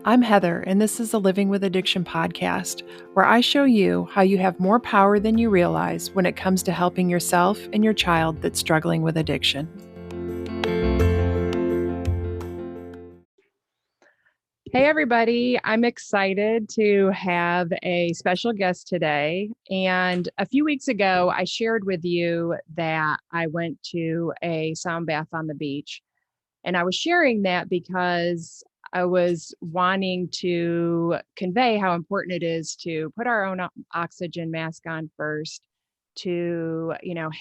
I'm Heather, and this is the Living with Addiction podcast, where I show you how you have more power than you realize when it comes to helping yourself and your child that's struggling with addiction. Hey, everybody. I'm excited to have a special guest today. And a few weeks ago, I shared with you that I went to a sound bath on the beach. And I was sharing that because I was wanting to convey how important it is to put our own oxygen mask on first, to,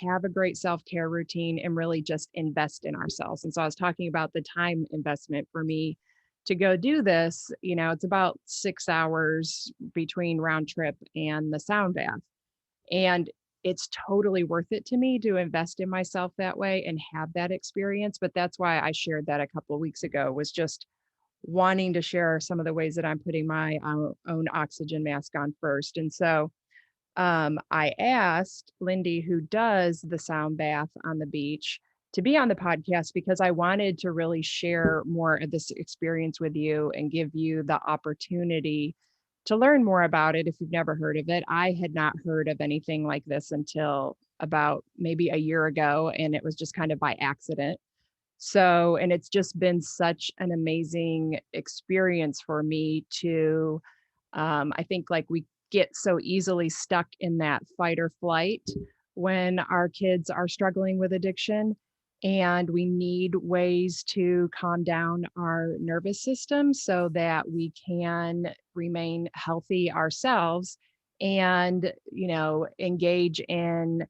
have a great self-care routine and really just invest in ourselves. And so I was talking about the time investment for me to go do this. It's about 6 hours between round trip and the sound bath. And it's totally worth it to me to invest in myself that way and have that experience. But that's why I shared that a couple of weeks ago, was just wanting to share some of the ways that I'm putting my own oxygen mask on first. And so I asked Lindy, who does the sound bath on the beach, to be on the podcast because I wanted to really share more of this experience with you and give you the opportunity to learn more about it if you've never heard of it. I had not heard of anything like this until about maybe a year ago, and it was just kind of by accident. So, and it's just been such an amazing experience for me to, I think, like, we get so easily stuck in that fight or flight when our kids are struggling with addiction. And we need ways to calm down our nervous system so that we can remain healthy ourselves and, engage in,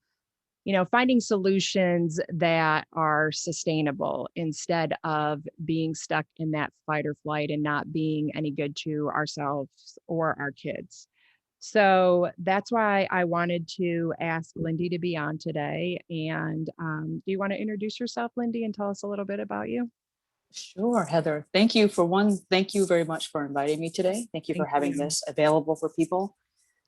finding solutions that are sustainable instead of being stuck in that fight or flight and not being any good to ourselves or our kids. So that's why I wanted to ask Lindy to be on today. And do you want to introduce yourself, Lindy, and tell us a little bit about you? Sure, Heather. Thank you very much for inviting me today. Thank you for having this available for people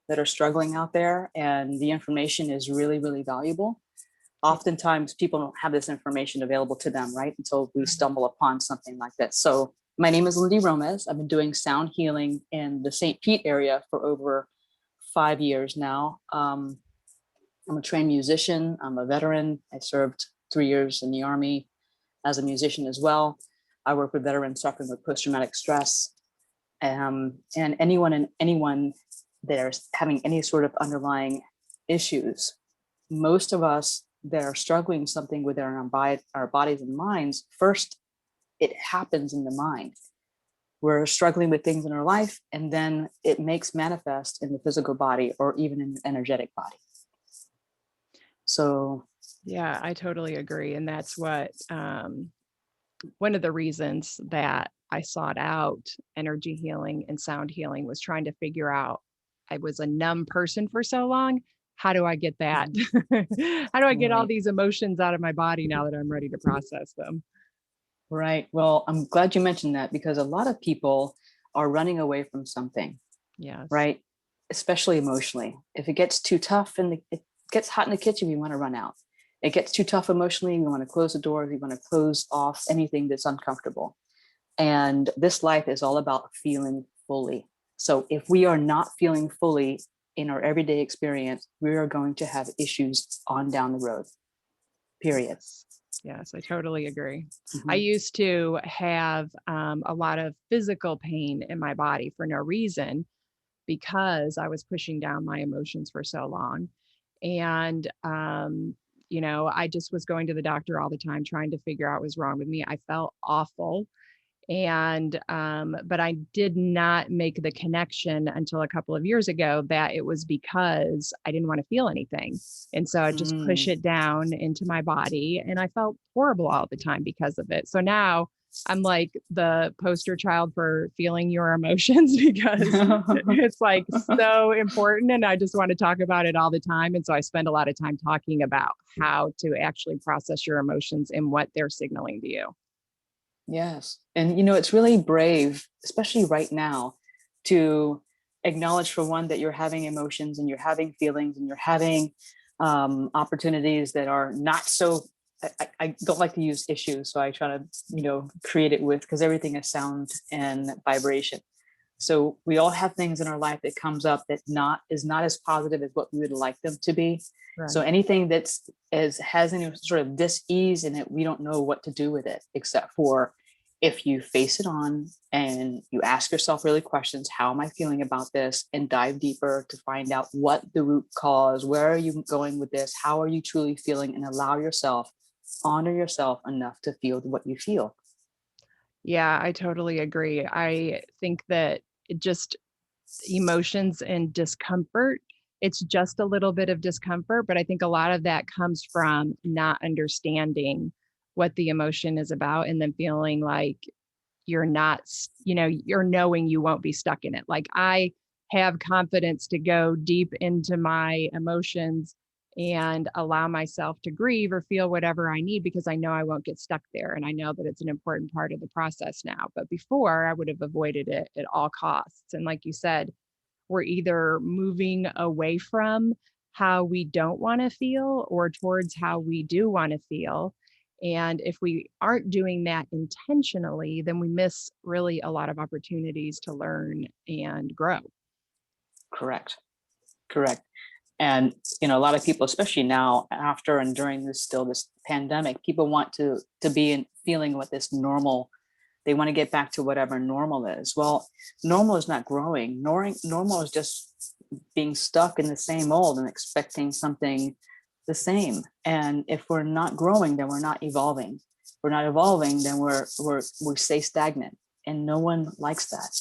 that are struggling out there. And the information is really, really valuable. Oftentimes people don't have this information available to them, right? Until we stumble upon something like that. So my name is Lindy Romez. I've been doing sound healing in the St. Pete area for over 5 years now. I'm a trained musician. I'm a veteran. I served 3 years in the Army as a musician as well. I work with veterans suffering with post-traumatic stress, and anyone that are having any sort of underlying issues. Most of us that are struggling something within our bodies and minds, first, it happens in the mind. We're struggling with things in our life, and then it makes manifest in the physical body or even in the energetic body. So, yeah, I totally agree. And that's what one of the reasons that I sought out energy healing and sound healing was trying to figure out, I was a numb person for so long. How do I get that? How do I get all these emotions out of my body now that I'm ready to process them? Right. Well, I'm glad you mentioned that because a lot of people are running away from something. Yes. Right. Especially emotionally. If it gets too tough and it gets hot in the kitchen, we want to run out. It gets too tough emotionally, we want to close the doors, we want to close off anything that's uncomfortable. And this life is all about feeling fully. So if we are not feeling fully in our everyday experience, we are going to have issues on down the road. Period. Yes, I totally agree. Mm-hmm. I used to have a lot of physical pain in my body for no reason because I was pushing down my emotions for so long. And, I just was going to the doctor all the time, trying to figure out what was wrong with me. I felt awful. And, but I did not make the connection until a couple of years ago that it was because I didn't want to feel anything. And so I just push it down into my body, and I felt horrible all the time because of it. So now I'm like the poster child for feeling your emotions because it's like so important. And I just want to talk about it all the time. And so I spend a lot of time talking about how to actually process your emotions and what they're signaling to you. Yes. And, it's really brave, especially right now, to acknowledge, for one, that you're having emotions and you're having feelings and you're having opportunities that are not so, I don't like to use issues. So I try to, create it with, because everything is sound and vibration. So we all have things in our life that comes up that is not as positive as what we would like them to be. So Right. anything has any sort of dis-ease in it, we don't know what to do with it, except for if you face it on and you ask yourself really questions, how am I feeling about this? And dive deeper to find out what the root cause, where are you going with this? How are you truly feeling? And honor yourself enough to feel what you feel. Yeah, I totally agree. I think that it just emotions and discomfort, it's just a little bit of discomfort, but I think a lot of that comes from not understanding what the emotion is about and then feeling like you're not, you're knowing you won't be stuck in it. Like I have confidence to go deep into my emotions and allow myself to grieve or feel whatever I need because I know I won't get stuck there. And I know that it's an important part of the process now. But before, I would have avoided it at all costs. And like you said, we're either moving away from how we don't want to feel or towards how we do want to feel. And if we aren't doing that intentionally, then we miss really a lot of opportunities to learn and grow. Correct. Correct. And a lot of people, especially now after and during this pandemic, people want to be in feeling what this normal, they want to get back to whatever normal is. Well, normal is not growing. Normal is just being stuck in the same old and expecting something the same. And if we're not growing, then we're not evolving. If we're not evolving, then we stay stagnant, and no one likes that.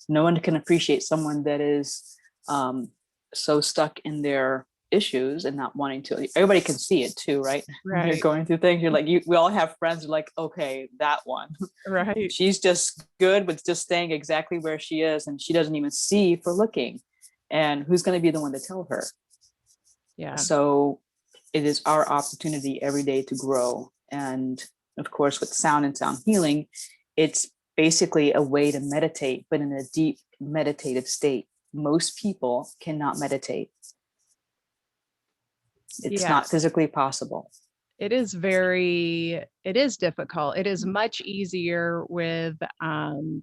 No one can appreciate someone that is so stuck in their issues and not wanting to. Everybody can see it too, right? When you're Right. going through things, you're like, we all have friends who are like, okay, that one, Right. she's just good with just staying exactly where she is, and she doesn't even see for looking. And who's going to be the one to tell her? Yeah. So it is our opportunity every day to grow. And of course, with sound and sound healing, it's basically a way to meditate, but in a deep meditative state. Most people cannot meditate. It's Yeah. not physically possible. It is difficult. It is much easier with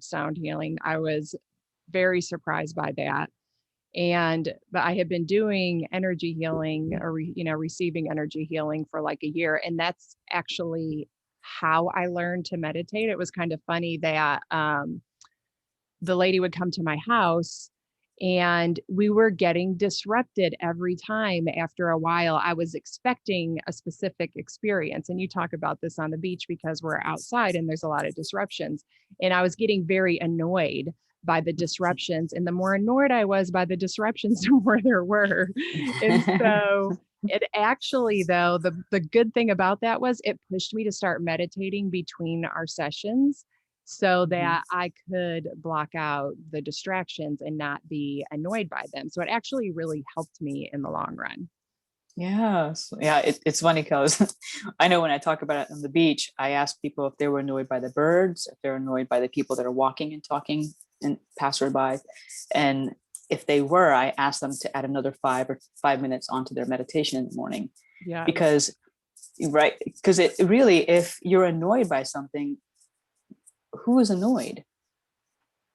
sound healing. I was very surprised by that. But I had been doing energy healing or, receiving energy healing for like a year. And that's actually how I learned to meditate. It was kind of funny that the lady would come to my house and we were getting disrupted every time. After a while, I was expecting a specific experience. And you talk about this on the beach because we're outside and there's a lot of disruptions. And I was getting very annoyed by the disruptions. And the more annoyed I was by the disruptions, the more there were. And so it actually, though, the good thing about that was it pushed me to start meditating between our sessions so that I could block out the distractions and not be annoyed by them. So it actually really helped me in the long run. Yes. Yeah. It's funny because I know when I talk about it on the beach, I ask people if they were annoyed by the birds, if they're annoyed by the people that are walking and talking and passerby. And if they were, I asked them to add another 5 minutes onto their meditation in the morning. Yeah. Because, right. Because it really, if you're annoyed by something, who is annoyed?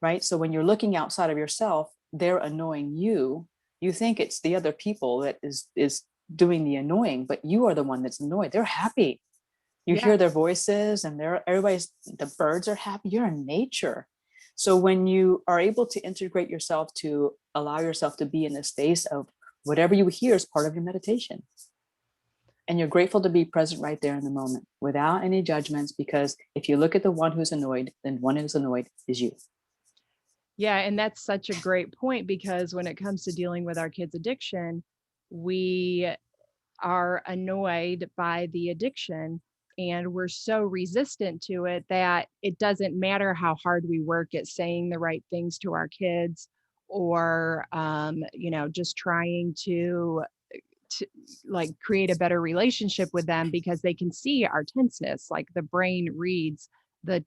Right. So when you're looking outside of yourself, they're annoying you. You think it's the other people that is doing the annoying, but you are the one that's annoyed. They're happy. You Yeah. hear their voices and the birds are happy. You're in nature. So when you are able to integrate yourself, to allow yourself to be in the space of whatever you hear is part of your meditation. And you're grateful to be present right there in the moment without any judgments, because if you look at the one who's annoyed, then one who's annoyed is you. Yeah. And that's such a great point because when it comes to dealing with our kids' addiction, we are annoyed by the addiction and we're so resistant to it that it doesn't matter how hard we work at saying the right things to our kids or just trying to like create a better relationship with them because they can see our tenseness. Like the brain reads the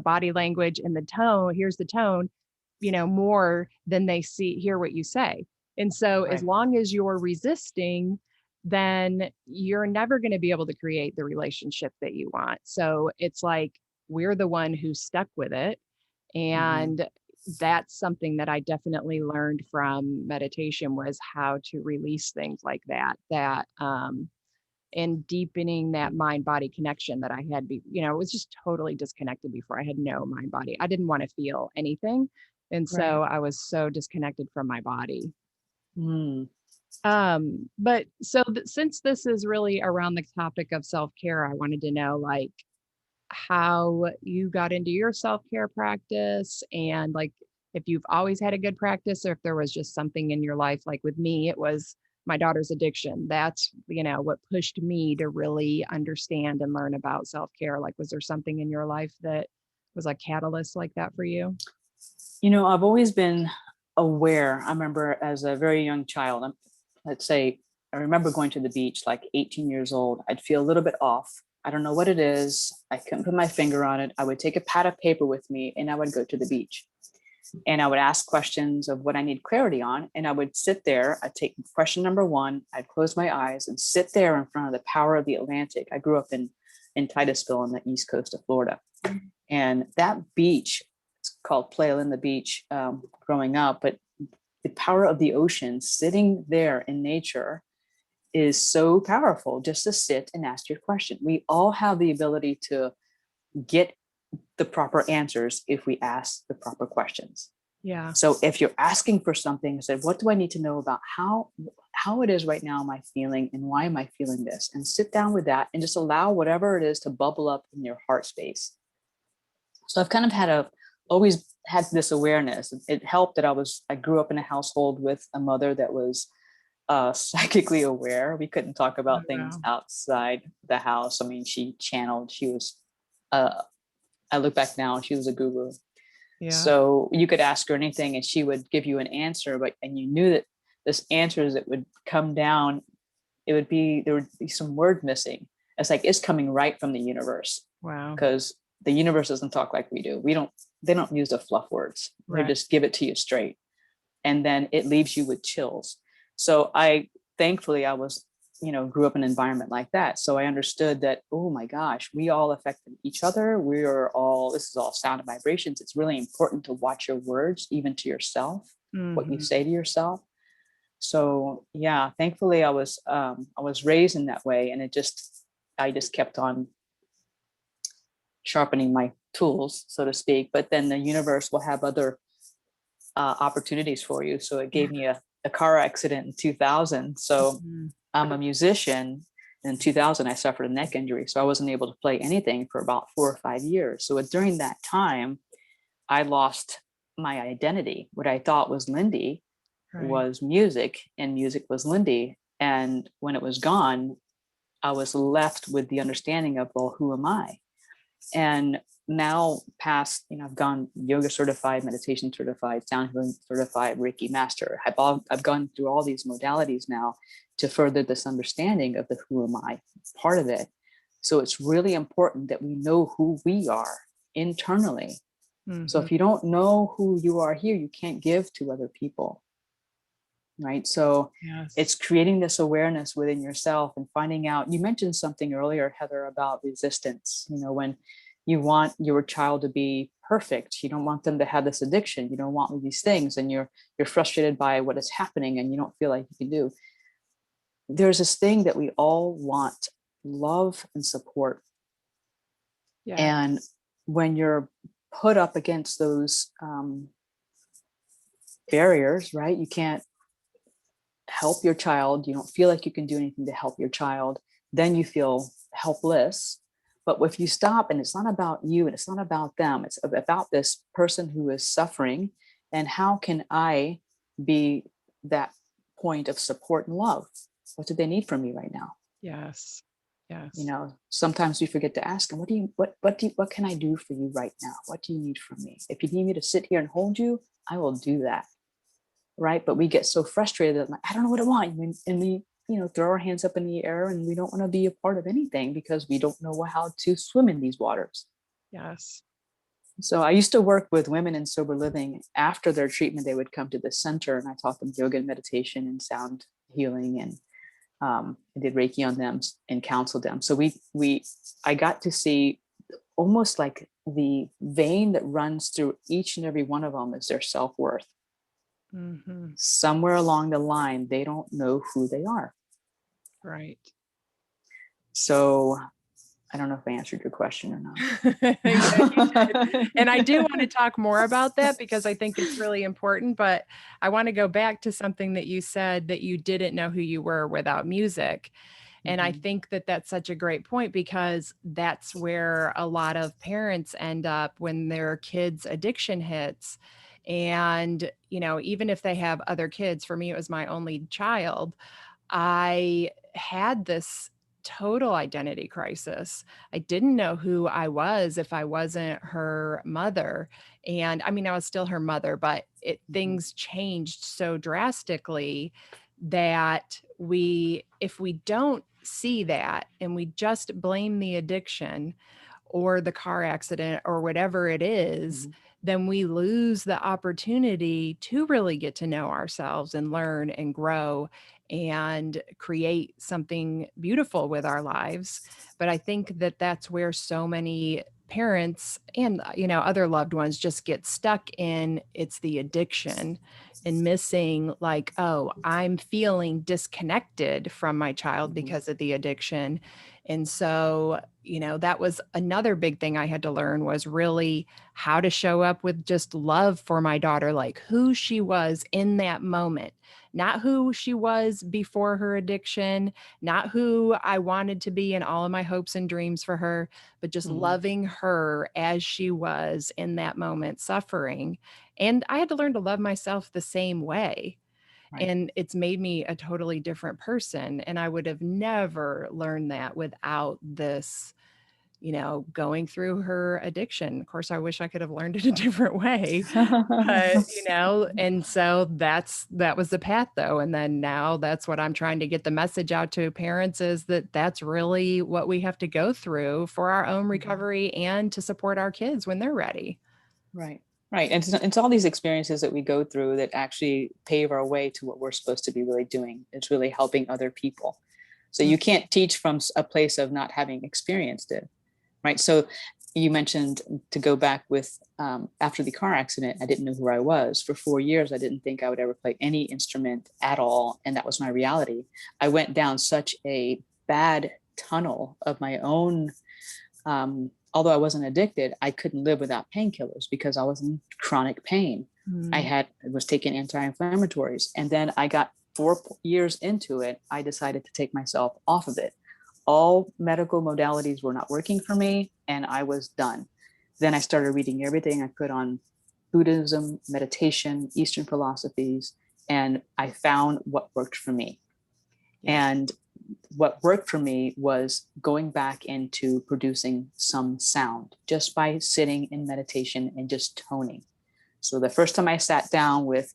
body language and the tone, here's the tone, more than they hear what you say. And so as Right. long as you're resisting, then you're never going to be able to create the relationship that you want. So it's like we're the one who's stuck with it. And that's something that I definitely learned from meditation, was how to release things like that, and deepening that mind body connection that I had, it was just totally disconnected before. I had no mind body. I didn't want to feel anything. And Right. so I was so disconnected from my body. Mm. But so since this is really around the topic of self-care, I wanted to know, like, how you got into your self-care practice, and like if you've always had a good practice, or if there was just something in your life. Like with me, it was my daughter's addiction. That's, what pushed me to really understand and learn about self-care. Like, was there something in your life that was a catalyst like that for you? I've always been aware. I remember as a very young child, let's say, I remember going to the beach like 18 years old. I'd feel a little bit off. I don't know what it is. I couldn't put my finger on it. I would take a pad of paper with me and I would go to the beach. And I would ask questions of what I need clarity on. And I would sit there. I'd take question number one. I'd close my eyes and sit there in front of the power of the Atlantic. I grew up in Titusville on the east coast of Florida. And that beach, it's called Playa Linda Beach, growing up, but the power of the ocean, sitting there in nature, is so powerful. Just to sit and ask your question. We all have the ability to get the proper answers if we ask the proper questions. Yeah. So if you're asking for something, say, what do I need to know about how it is right now am I feeling, and why am I feeling this? And sit down with that and just allow whatever it is to bubble up in your heart space. So I've kind of always had this awareness. It helped that I grew up in a household with a mother that was psychically aware. We couldn't talk about things outside the house. I mean, she channeled. She was I look back now, she was a guru. Yeah. So you could ask her anything and she would give you an answer, and you knew that this answers that would come down, there would be some word missing. It's like, it's coming right from the universe. Wow. Because the universe doesn't talk like we do. They don't use the fluff words. Right. They just give it to you straight. And then it leaves you with chills. So thankfully I was, grew up in an environment like that. So I understood that, oh my gosh, we all affect each other. This is all sound and vibrations. It's really important to watch your words, even to yourself, what you say to yourself. So yeah, thankfully I was raised in that way. And I just kept on sharpening my tools, so to speak. But then the universe will have other opportunities for you. So it gave me a car accident in 2000. So I'm a musician. In 2000, I suffered a neck injury. So I wasn't able to play anything for about 4 or 5 years. So during that time, I lost my identity. What I thought was Lindy was music, and music was Lindy. And when it was gone, I was left with the understanding of, well, who am I? And now past, I've gone yoga certified, meditation certified, sound healing certified, Reiki master. I've gone through all these modalities now to further this understanding of the who am I part of it. So it's really important that we know who we are internally. So if you don't know who you are here, you can't give to other people. Right. So it's creating this awareness within yourself and finding out. You mentioned something earlier, Heather, about resistance. When you want your child to be perfect, you don't want them to have this addiction, you don't want these things, and you're frustrated by what is happening and you don't feel like you can do. There's this thing that we all want: love and support. Yeah. And when you're put up against those barriers, right, you can't help your child, you don't feel like you can do anything to help your child, then you feel helpless. But if you stop, and it's not about you and it's not about them, it's about this person who is suffering, and how can I be that point of support and love? What do they need from me right now? Yes. Sometimes we forget to ask them, what can I do for you right now? What do you need from me? If you need me to sit here and hold you, I will do that. Right. But we get so frustrated that, like, I don't know what I want. And we, throw our hands up in the air, and we don't want to be a part of anything because we don't know how to swim in these waters. Yes. So I used to work with women in sober living. After their treatment, they would come to the center, and I taught them yoga and meditation and sound healing, and I did Reiki on them and counseled them. So I got to see almost like the vein that runs through each and every one of them is their self-worth. Mm-hmm. Somewhere along the line, they don't know who they are. Right. So I don't know if I answered your question or Yeah, you did. not. And I do want to talk more about that because I think it's really important, but I want to go back to something that you said, that you didn't know who you were without music. And I think that that's such a great point, because that's where a lot of parents end up when their kids' addiction hits. And, you know, even if they have other kids, for me, it was my only child, I had this total identity crisis. I didn't know who I was if I wasn't her mother. And I mean, I was still her mother, but things changed so drastically that if we don't see that and we just blame the addiction or the car accident or whatever it is, then we lose the opportunity to really get to know ourselves and learn and grow and create something beautiful with our lives. But I think that that's where so many parents and, you know, other loved ones just get stuck in. It's the addiction and missing, like, oh, I'm feeling disconnected from my child because of the addiction. And so, you know, that was another big thing I had to learn, was really how to show up with just love for my daughter, like who she was in that moment, not who she was before her addiction, not who I wanted to be in all of my hopes and dreams for her, but just loving her as she was in that moment, suffering. And I had to learn to love myself the same way. Right. And it's made me a totally different person. And I would have never learned that without this, you know, going through her addiction. Of course, I wish I could have learned it a different way, but, you know, and so that was the path though. And then now that's what I'm trying to get the message out to parents, is that that's really what we have to go through for our own recovery and to support our kids when they're ready. Right. Right. And it's all these experiences that we go through that actually pave our way to what we're supposed to be really doing. It's really helping other people. So you can't teach from a place of not having experienced it. Right. So you mentioned, to go back with after the car accident, I didn't know who I was. For 4 years, I didn't think I would ever play any instrument at all. And that was my reality. I went down such a bad tunnel of my own. Although I wasn't addicted, I couldn't live without painkillers because I was in chronic pain. I was taking anti-inflammatories. And then I got 4 years into it, I decided to take myself off of it. All medical modalities were not working for me, and I was done. Then I started reading everything I could on Buddhism, meditation, Eastern philosophies, and I found what worked for me. Yes. And what worked for me was going back into producing some sound just by sitting in meditation and just toning. So the first time I sat down with,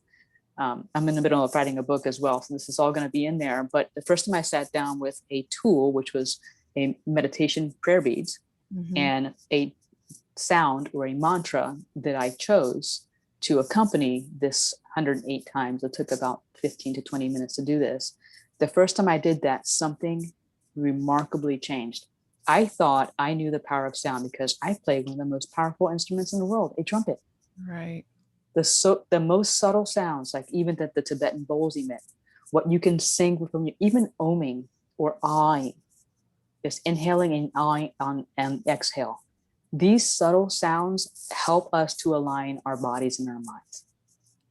I'm in the middle of writing a book as well, so this is all going to be in there. But the first time I sat down with a tool, which was a meditation prayer beads and a sound or a mantra that I chose to accompany this 108 times. It took about 15 to 20 minutes to do this. The first time I did that, something remarkably changed. I thought I knew the power of sound because I played one of the most powerful instruments in the world, a trumpet. Right. The most subtle sounds, like even the Tibetan bowls emit, what you can sing from, even oming or ahing, just inhaling and ahing on and exhale. These subtle sounds help us to align our bodies and our minds.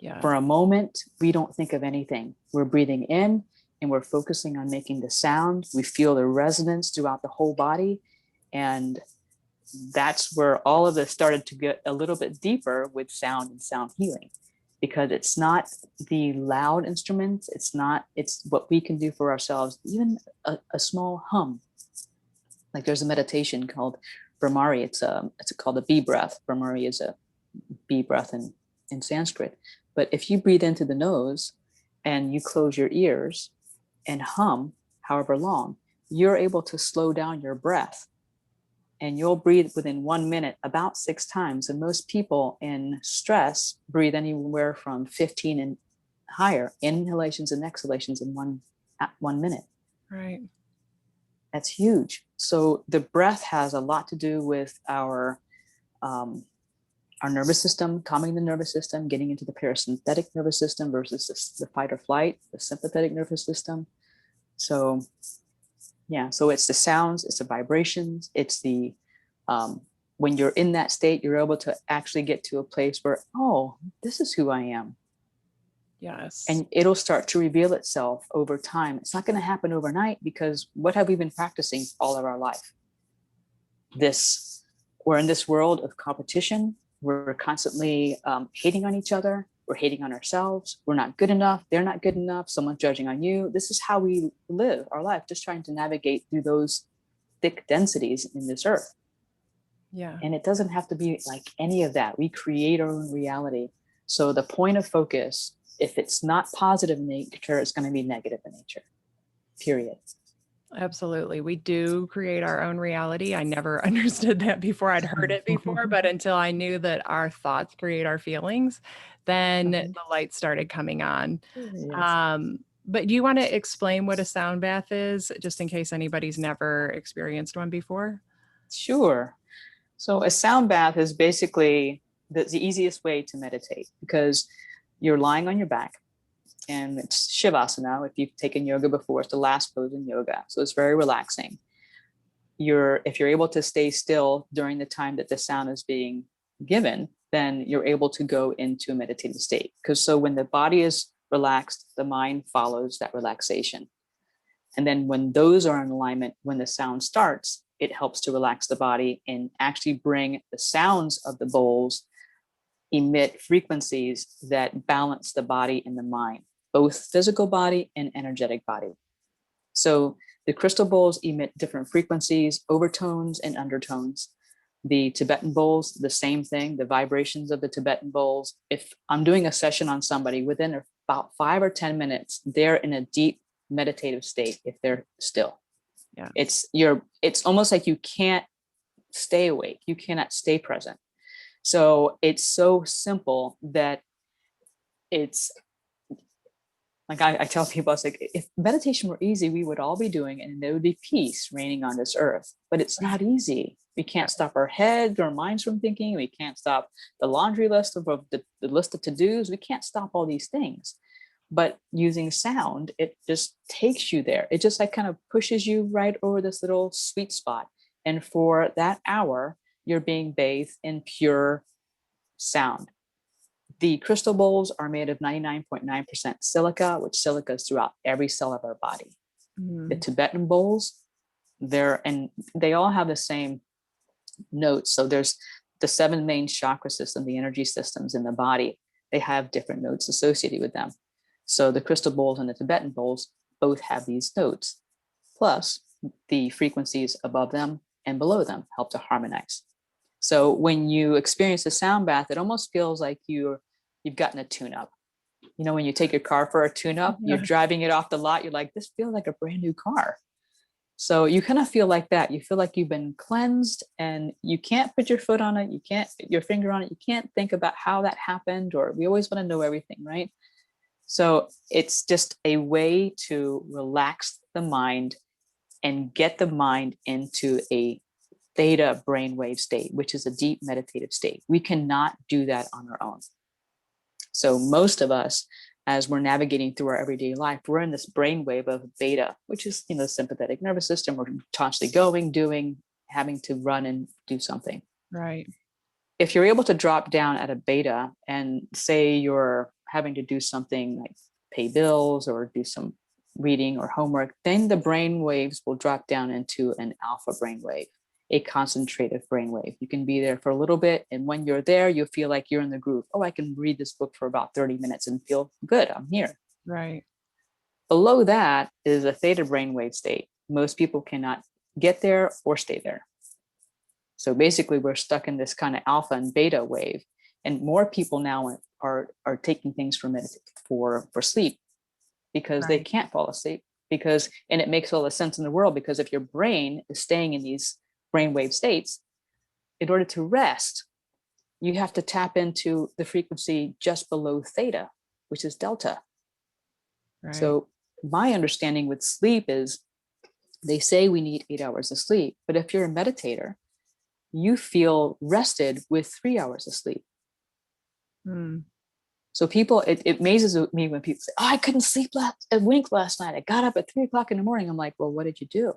Yeah. For a moment, we don't think of anything. We're breathing in and we're focusing on making the sound. We feel the resonance throughout the whole body. And that's where all of this started to get a little bit deeper with sound and sound healing, because it's not the loud instruments. It's what we can do for ourselves. Even a small hum. Like there's a meditation called Brahmari. It's called a bee breath. Brahmari is a bee breath in Sanskrit. But if you breathe into the nose and you close your ears and hum however long, you're able to slow down your breath. And you'll breathe within 1 minute about 6 times. And most people in stress breathe anywhere from 15 and higher inhalations and exhalations in one minute. Right. That's huge. So the breath has a lot to do with our nervous system, calming the nervous system, getting into the parasympathetic nervous system versus the fight or flight, the sympathetic nervous system. So yeah, so it's the sounds, it's the vibrations, it's the when you're in that state, you're able to actually get to a place where, oh, this is who I am. Yes. And it'll start to reveal itself over time. It's not going to happen overnight, because what have we been practicing all of our life? We're in this world of competition. We're constantly hating on each other. We're hating on ourselves. We're not good enough. They're not good enough. Someone's judging on you. This is how we live our life, just trying to navigate through those thick densities in this earth. Yeah. And it doesn't have to be like any of that. We create our own reality. So the point of focus, if it's not positive in nature, it's going to be negative in nature, period. Absolutely. We do create our own reality. I never understood that before. I'd heard it before, but until I knew that our thoughts create our feelings, then the light started coming on. Yes. But do you want to explain what a sound bath is, just in case anybody's never experienced one before? Sure. So a sound bath is basically the easiest way to meditate, because you're lying on your back, and it's Shavasana. If you've taken yoga before, it's the last pose in yoga. So it's very relaxing. If you're able to stay still during the time that the sound is being given, then you're able to go into a meditative state. So when the body is relaxed, the mind follows that relaxation. And then when those are in alignment, when the sound starts, it helps to relax the body and actually bring the sounds of the bowls emit frequencies that balance the body and the mind, both physical body and energetic body. So the crystal bowls emit different frequencies, overtones and undertones. The Tibetan bowls, the same thing, the vibrations of the Tibetan bowls. If I'm doing a session on somebody, within about 5 or 10 minutes, they're in a deep meditative state if they're still. Yeah. It's almost like you can't stay awake. You cannot stay present. So it's so simple that it's like, I tell people, I was like, if meditation were easy, we would all be doing it and there would be peace reigning on this earth. But it's not easy. We can't stop our head or minds from thinking. We can't stop the laundry list of the list of to-dos. We can't stop all these things. But using sound, it just takes you there. It just like kind of pushes you right over this little sweet spot. And for that hour, you're being bathed in pure sound. The crystal bowls are made of 99.9% silica, which silica is throughout every cell of our body. The Tibetan bowls, they all have the same notes. So there's the 7 main chakra system, the energy systems in the body. They have different notes associated with them. So the crystal bowls and the Tibetan bowls both have these notes. Plus, the frequencies above them and below them help to harmonize. So when you experience a sound bath, it almost feels like you've gotten a tune-up. You know, when you take your car for a tune-up, you're driving it off the lot, you're like, this feels like a brand new car. So you kind of feel like that. You feel like you've been cleansed and you can't put your foot on it. You can't put your finger on it. You can't think about how that happened, or we always want to know everything, right? So it's just a way to relax the mind and get the mind into a theta brainwave state, which is a deep meditative state. We cannot do that on our own. So most of us, as we're navigating through our everyday life, we're in this brainwave of beta, which is, the sympathetic nervous system. We're constantly going, doing, having to run and do something. Right. If you're able to drop down at a beta and say you're having to do something like pay bills or do some reading or homework, then the brain waves will drop down into an alpha brainwave, a concentrative brainwave. You can be there for a little bit, and when you're there, you'll feel like you're in the groove. Oh, I can read this book for about 30 minutes and feel good. I'm here. Right. Below that is a theta brainwave state. Most people cannot get there or stay there. So basically, we're stuck in this kind of alpha and beta wave, and more people now are taking things for sleep, because they can't fall asleep. And it makes all the sense in the world, because if your brain is staying in these brainwave states, in order to rest, you have to tap into the frequency just below theta, which is delta. Right. So my understanding with sleep is They say we need 8 hours of sleep, but if you're a meditator, you feel rested with 3 hours of sleep. Mm. So people, it amazes me when people say, "Oh, I couldn't sleep a wink last night. I got up at 3 o'clock in the morning." I'm like, "Well, what did you do?"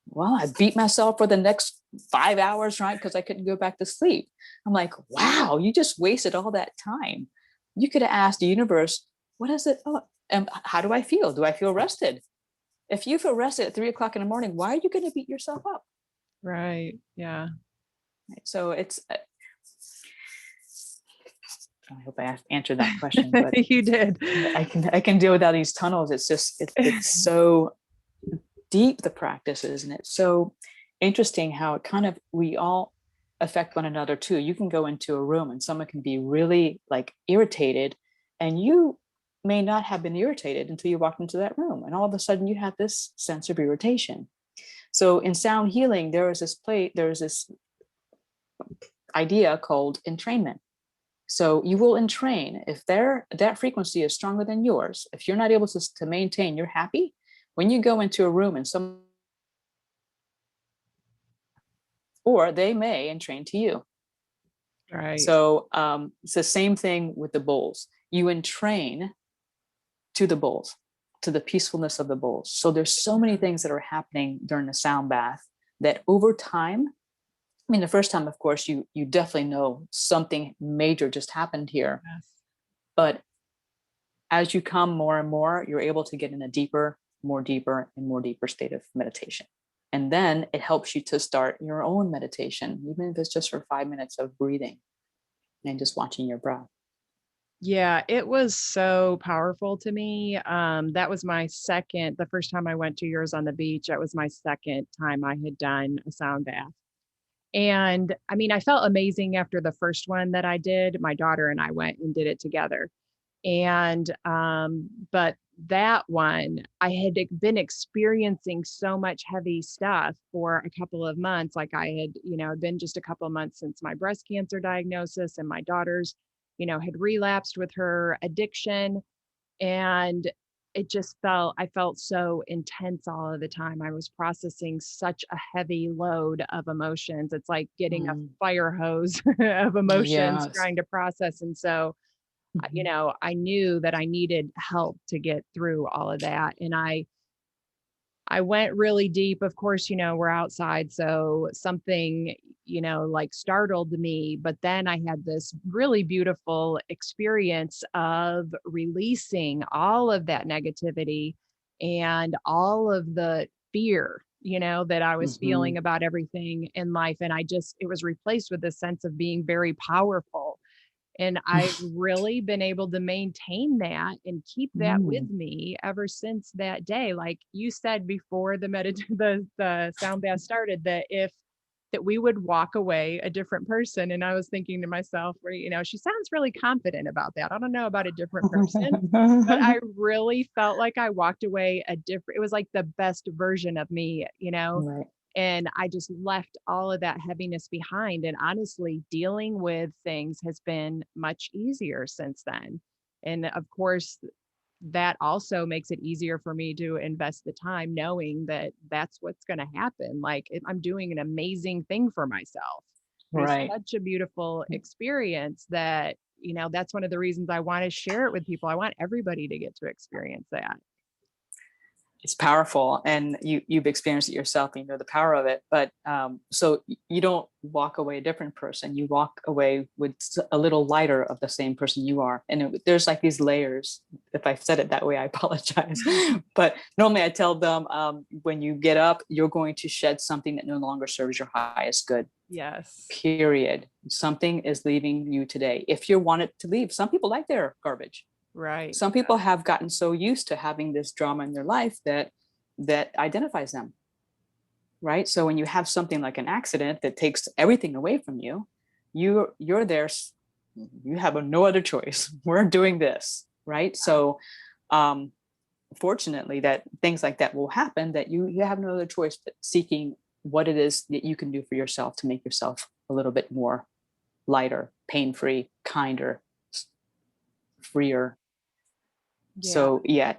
"Well, I beat myself for the next 5 hours, right? Because I couldn't go back to sleep." I'm like, "Wow, you just wasted all that time. You could have asked the universe, what is it? Oh, and how do I feel? Do I feel rested? If you feel rested at 3 o'clock in the morning, why are you going to beat yourself up?" Right. Yeah. Right? So it's, I hope I answered that question, but You did. I can deal without these tunnels. It's just, it's so deep, the practice is, and it's so interesting how it kind of, we all affect one another too. You can go into a room and someone can be really like irritated, and you may not have been irritated until you walked into that room, and all of a sudden you have this sense of irritation. So in sound healing, there is this idea called entrainment. So you will entrain, if that frequency is stronger than yours, if you're not able to maintain, you're happy, when you go into a room and some, or they may entrain to you. Right. So it's the same thing with the bowls. You entrain to the bowls, to the peacefulness of the bowls. So there's so many things that are happening during the sound bath that over time, I mean, the first time, of course, you definitely know something major just happened here. Yes. But as you come more and more, you're able to get in a deeper, more deeper, and more deeper state of meditation. And then it helps you to start your own meditation, even if it's just for 5 minutes of breathing and just watching your breath. Yeah, it was so powerful to me. That was the first time I went to yours on the beach. That was my second time I had done a sound bath. And I mean, I felt amazing after the first one that I did. My daughter and I went and did it together. And, but that one, I had been experiencing so much heavy stuff for a couple of months. Like I had, been just a couple of months since my breast cancer diagnosis, and my daughter's, had relapsed with her addiction. And I felt so intense all of the time. I was processing such a heavy load of emotions. It's like getting a Mm, fire hose of emotions yes. trying to process. And so, Mhm. I knew that I needed help to get through all of that. And I went really deep. Of course, we're outside, so something, like startled me, but then I had this really beautiful experience of releasing all of that negativity and all of the fear, that I was feeling Mhm. about everything in life. And it was replaced with this sense of being very powerful. And I've really been able to maintain that and keep that with Mm. me ever since that day. Like you said before the sound bath started, that we would walk away a different person. And I was thinking to myself, where, she sounds really confident about that. I don't know about a different person, but I really felt like I walked away it was like the best version of me, Right. and I just left all of that heaviness behind. And honestly, dealing with things has been much easier since then. And of course, that also makes it easier for me to invest the time knowing that that's what's going to happen. Like I'm doing an amazing thing for myself. It was Right. such a beautiful experience that, that's one of the reasons I want to share it with people. I want everybody to get to experience that. It's powerful, and you've experienced it yourself and you know the power of it. But so you don't walk away a different person, you walk away with a little lighter of the same person you are. And there's like these layers. If I said it that way, I apologize. But normally I tell them, when you get up, you're going to shed something that no longer serves your highest good. Yes. Period. Something is leaving you today, if you want it to leave. Some people like their garbage. Right. Some people have gotten so used to having this drama in their life that identifies them, right? So when you have something like an accident that takes everything away from you, you're there, you have no other choice. We're doing this, right? So um fortunately, that things like that will happen, that you have no other choice but seeking what it is that you can do for yourself to make yourself a little bit more lighter, pain-free, kinder, freer. Yeah. So yeah,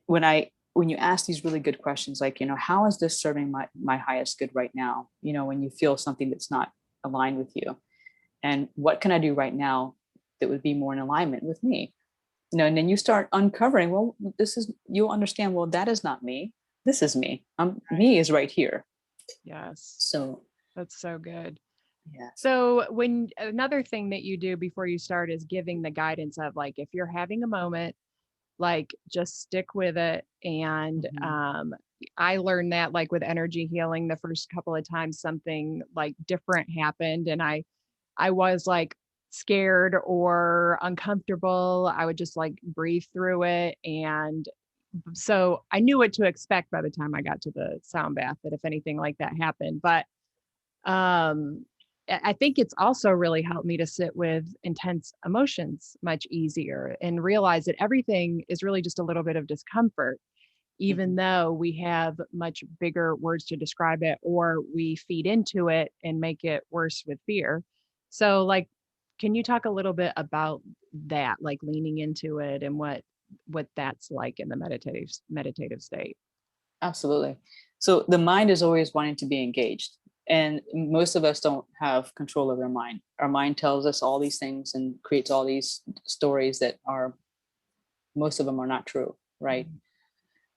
when I when you ask these really good questions, like, how is this serving my highest good right now? When you feel something that's not aligned with you, and what can I do right now that would be more in alignment with me? And then you start uncovering, well, you'll understand, well, that is not me. This is me. Me is right here. Yes. So that's so good. Yeah. So another thing that you do before you start is giving the guidance of, like, if you're having a moment, like, just stick with it. And I learned that, like, with energy healing, the first couple of times something like different happened and I was like scared or uncomfortable, I would just like breathe through it. And so I knew what to expect by the time I got to the sound bath, that if anything like that happened. But I think it's also really helped me to sit with intense emotions much easier and realize that everything is really just a little bit of discomfort, even though we have much bigger words to describe it, or we feed into it and make it worse with fear. So, like, can you talk a little bit about that, like leaning into it and what that's like in the meditative state? Absolutely. So the mind is always wanting to be engaged. And most of us don't have control of our mind. Our mind tells us all these things and creates all these stories that most of them are not true, right?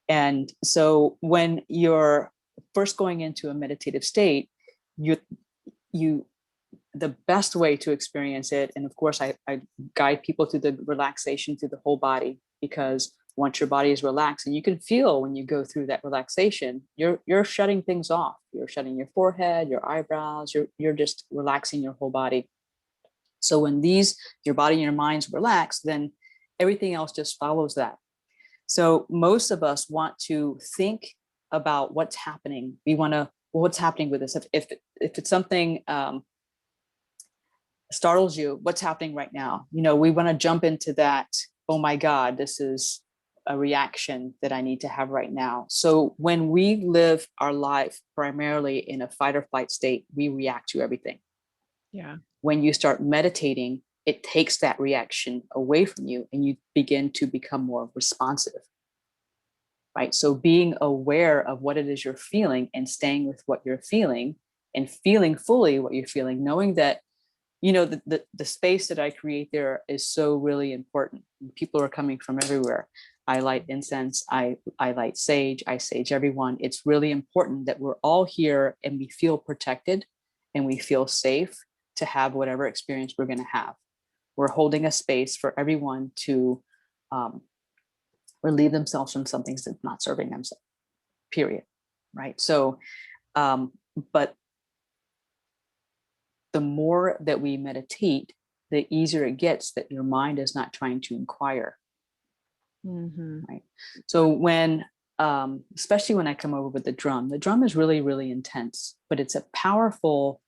And so when you're first going into a meditative state, you the best way to experience it, and of course I guide people through the relaxation through the whole body, because once your body is relaxed, and you can feel when you go through that relaxation, you're shutting things off. You're shutting your forehead, your eyebrows, you're just relaxing your whole body. So when your body and your mind's relaxed, then everything else just follows that. So most of us want to think about what's happening. We want to, well, what's happening with this? If it's something startles you, what's happening right now? We want to jump into that. Oh my God, this is a reaction that I need to have right now. So when we live our life primarily in a fight or flight state, we react to everything. Yeah. When you start meditating, it takes that reaction away from you and you begin to become more responsive. Right? So being aware of what it is you're feeling and staying with what you're feeling and feeling fully what you're feeling, knowing that the space that I create there is so really important. People are coming from everywhere. I light incense, I light sage, I sage everyone. It's really important that we're all here and we feel protected and we feel safe to have whatever experience we're going to have. We're holding a space for everyone to relieve themselves from something that's not serving them, period. Right? So, but the more that we meditate, the easier it gets that your mind is not trying to inquire. Right. So when, especially when I come over with the drum is really, really intense, but it's a powerful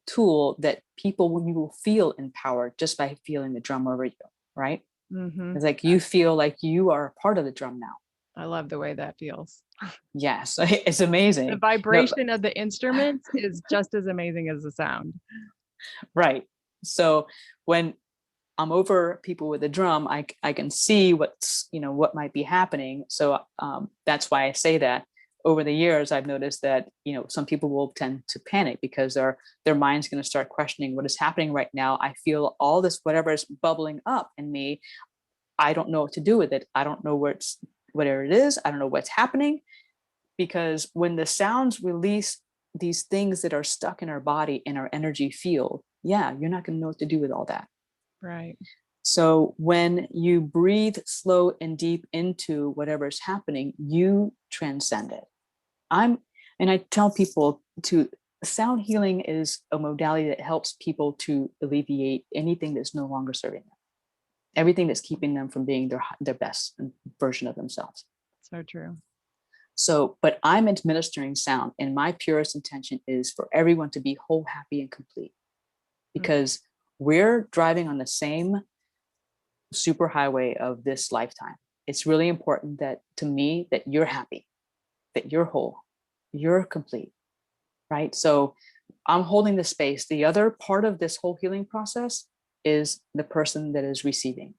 tool that you will feel empowered just by feeling the drum over you. Right. It's like you feel like you are a part of the drum now. I love the way that feels. Yes, it's amazing. The vibration of the instruments is just as amazing as the sound. Right. So when I'm over people with a drum, I can see what might be happening. So that's why I say that. Over the years, I've noticed that some people will tend to panic because their mind's going to start questioning what is happening right now. I feel all this, whatever is bubbling up in me. I don't know what to do with it. I don't know whatever it is. I don't know what's happening, because when the sounds release these things that are stuck in our body in our energy field, you're not going to know what to do with all that. Right. So when you breathe slow and deep into whatever is happening, you transcend it. And I tell people sound healing is a modality that helps people to alleviate anything that's no longer serving them. Everything that's keeping them from being their best version of themselves. So true. So, but I'm administering sound, and my purest intention is for everyone to be whole, happy, and complete, because we're driving on the same superhighway of this lifetime. It's really important to me that you're happy, that you're whole, you're complete, right? So I'm holding the space. The other part of this whole healing process is the person that is receiving.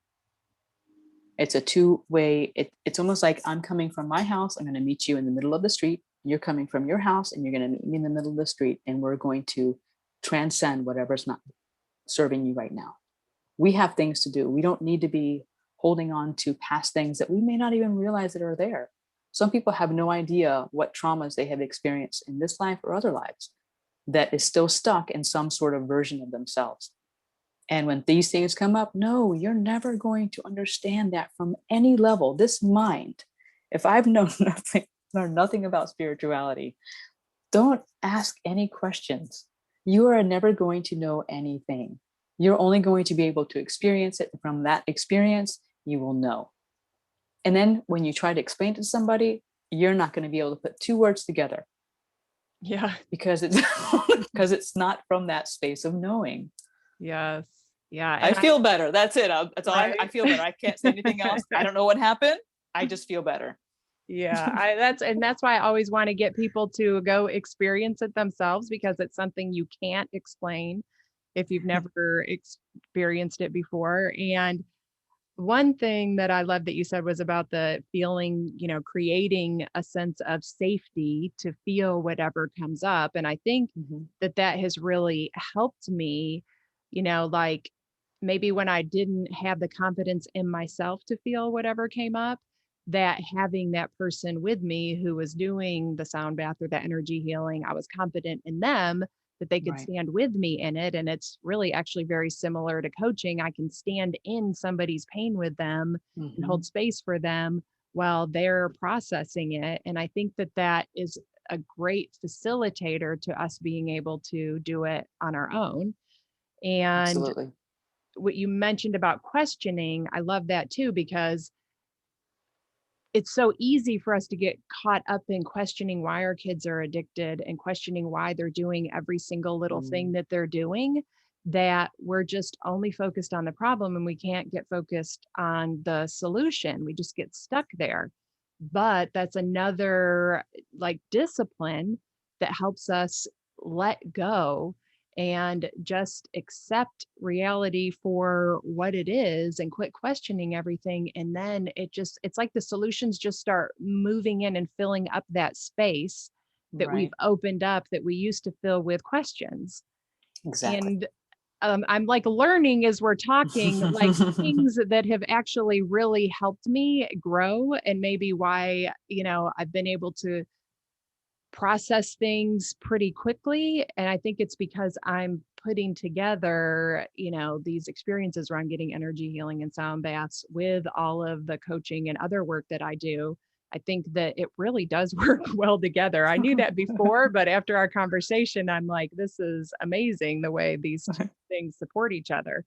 It's a two-way. It's almost like I'm coming from my house. I'm going to meet you in the middle of the street. You're coming from your house and you're going to meet me in the middle of the street. And we're going to transcend whatever's not serving you right now. We have things to do. We don't need to be holding on to past things that we may not even realize that are there. Some people have no idea what traumas they have experienced in this life or other lives that is still stuck in some sort of version of themselves. And when these things come up, no, you're never going to understand that from any level. This mind, if I've known nothing about spirituality, don't ask any questions. You are never going to know anything. You're only going to be able to experience it. From that experience, you will know. And then when you try to explain to somebody, you're not going to be able to put two words together. Yeah. Because it's because it's not from that space of knowing. Yes. Yeah. I feel better. That's it. That's all. Right? I feel better. I can't say anything else. I don't know what happened. I just feel better. Yeah, that's why I always want to get people to go experience it themselves, because it's something you can't explain if you've never experienced it before. And one thing that I love that you said was about the feeling, creating a sense of safety to feel whatever comes up. And I think that has really helped me, like maybe when I didn't have the confidence in myself to feel whatever came up, that having that person with me who was doing the sound bath or the energy healing, I was confident in them that they could stand with me in it. And it's really actually very similar to coaching. I can stand in somebody's pain with them and hold space for them while they're processing it. And I think that is a great facilitator to us being able to do it on our own. And Absolutely. what you mentioned about questioning, I love that too, because it's so easy for us to get caught up in questioning why our kids are addicted and questioning why they're doing every single little thing that they're doing, that we're just only focused on the problem and we can't get focused on the solution. We just get stuck there. But that's another like discipline that helps us let go and just accept reality for what it is and quit questioning everything. And then it's like the solutions just start moving in and filling up that space that we've opened up that we used to fill with questions. Exactly. And I'm like learning as we're talking, like things that have actually really helped me grow, and maybe why, I've been able to process things pretty quickly. And I think it's because I'm putting together, these experiences where I'm getting energy healing and sound baths with all of the coaching and other work that I do. I think that it really does work well together. I knew that before, but after our conversation, I'm like, this is amazing the way these two things support each other.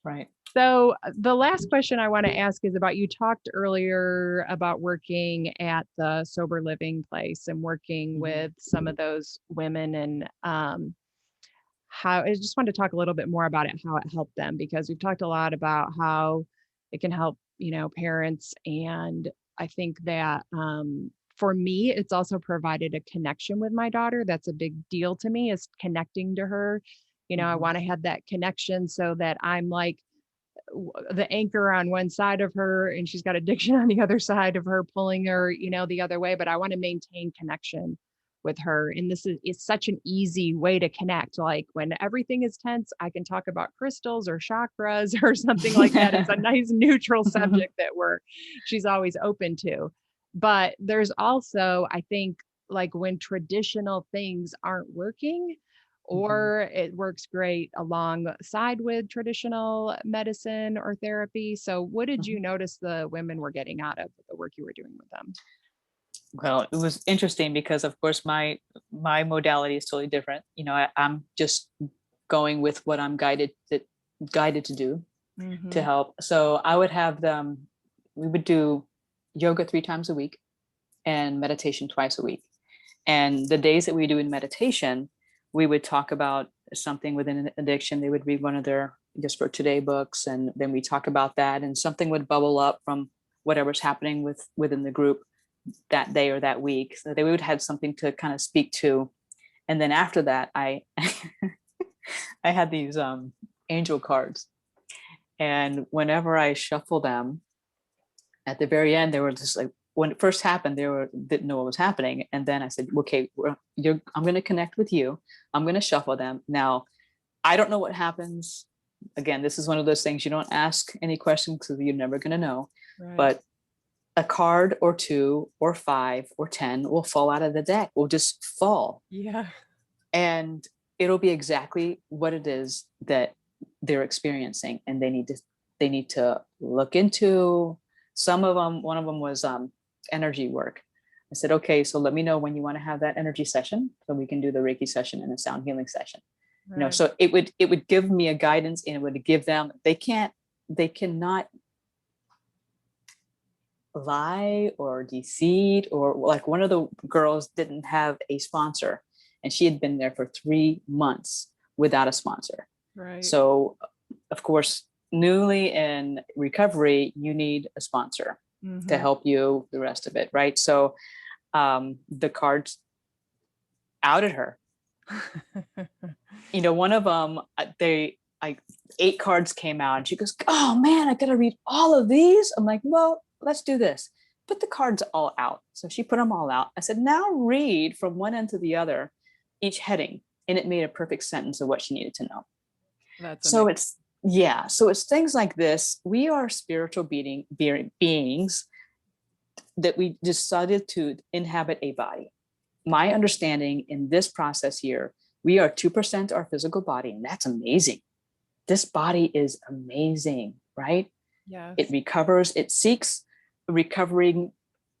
Right. So the last question I want to ask is about, you talked earlier about working at the sober living place and working with some of those women, and how I just wanted to talk a little bit more about it, how it helped them, because we've talked a lot about how it can help, parents. And I think that for me, it's also provided a connection with my daughter. That's a big deal to me, is connecting to her. I want to have that connection so that I'm like the anchor on one side of her and she's got addiction on the other side of her, pulling her, the other way. But I want to maintain connection with her. And this is such an easy way to connect. Like when everything is tense, I can talk about crystals or chakras or something like that. It's a nice neutral subject that she's always open to. But there's also, I think, like when traditional things aren't working, or it works great alongside with traditional medicine or therapy. So what did you notice the women were getting out of the work you were doing with them? Well, it was interesting because, of course, my modality is totally different. I'm just going with what I'm guided to do to help. So I would have them. We would do yoga 3 times a week and meditation twice a week. And the days that we do in meditation, we would talk about something within an addiction. They would read one of their Just for Today books, and then we talk about that, and something would bubble up from whatever's happening within the group that day or that week. So they would have something to kind of speak to. And then after that, I I had these angel cards. And whenever I shuffle them, At the very end, they were just like, when it first happened, didn't know what was happening. And then I said, okay, I'm going to connect with you. I'm going to shuffle them. Now, I don't know what happens. Again, this is one of those things you don't ask any questions because you're never going to know. Right. But a card or two or 5 or 10 will fall out of the deck, will just fall. Yeah. And it'll be exactly what it is that they're experiencing. And they need to look into. Some of them, one of them was energy work. I said, okay, so let me know when you want to have that energy session so we can do the Reiki session and the sound healing session. Right. You know, so it would give me a guidance, and it would give them, they cannot lie or deceive, or like one of the girls didn't have a sponsor and she had been there for 3 months without a sponsor. Right. So of course, newly in recovery, you need a sponsor to help you the rest of it. Right. So the cards outed her. You know, one of them, 8 cards came out and she goes, oh man, I got to read all of these. I'm like, well, let's do this. Put the cards all out. So she put them all out. I said, now read from one end to the other, each heading. And it made a perfect sentence of what she needed to know. That's so amazing. so it's things like this. We are spiritual beings that we decided to inhabit a body. My understanding in this process here, we are 2% our physical body, and that's amazing. This body is amazing, right? Yes. It recovers, it seeks recovering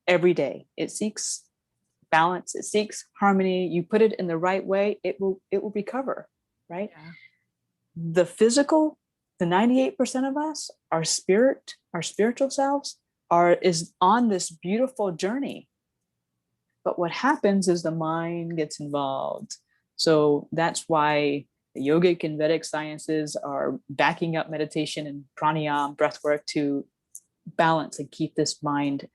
every day. It seeks balance, it seeks harmony. You put it in the right way, it will recover, right? Yeah. The physical, the 98% of us, our spirit, our spiritual selves is on this beautiful journey. But what happens is the mind gets involved. So that's why the yogic and Vedic sciences are backing up meditation and pranayama, breath work, to balance and keep this mind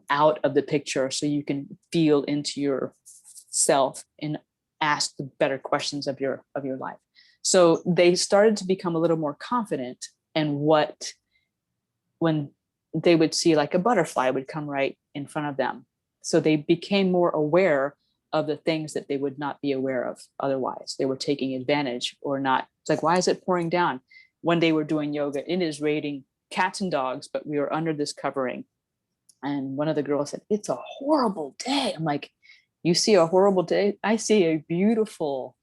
out of the picture, so you can feel into yourself and ask the better questions of your life. So they started to become a little more confident in when they would see like a butterfly would come right in front of them. So they became more aware of the things that they would not be aware of otherwise. They were taking advantage or not. It's like, why is it pouring down? When they were doing yoga, it is raining cats and dogs, but we were under this covering. And one of the girls said, it's a horrible day. I'm like, you see a horrible day? I see a beautiful